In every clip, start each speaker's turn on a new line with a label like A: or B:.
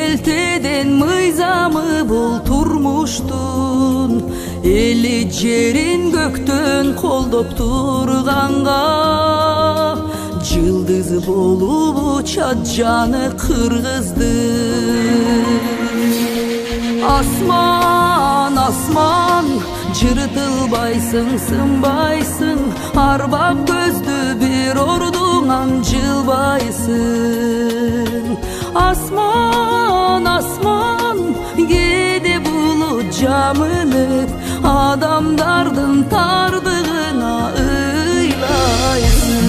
A: келтеден мыйзамы бул турмуштун, эли жерин көктөн колдоп турганга жылдыз болуп учат жаны кыргыздын. Асман, асман, жыртылбайсың, сынбайсың, арбап көздү бир ордуңан жылбайсың. Асман, асман, кээде булут жамылып, адамдардын тардыгына ыйлайсың.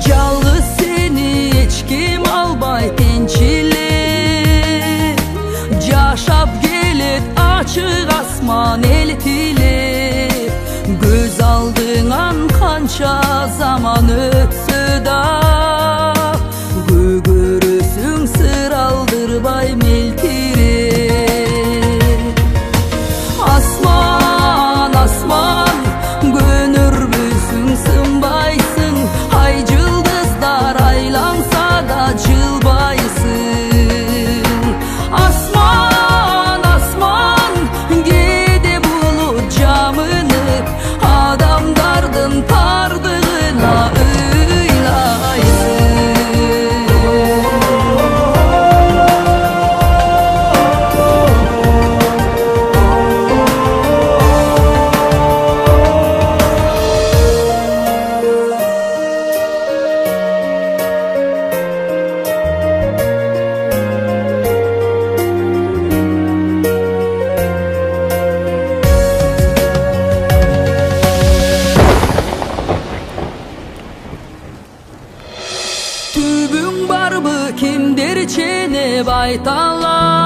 A: Жалгыз сени эч ким албай тинчилеп, жашап келет ачык асман элтилеп. Көз алдыңан канча заман өтсө да, көгөрөсүң сыр алдырбай мелтиреп. Асман, асман, көнөрбөйсүң, сынбайсың, ай жылдыздар айланса да жылбайсың. Асман, асман, кээде булут жамылып, адамдардын тардыгына ыйлайсың. Түбүң барбы, кимдер ченеп айта алат?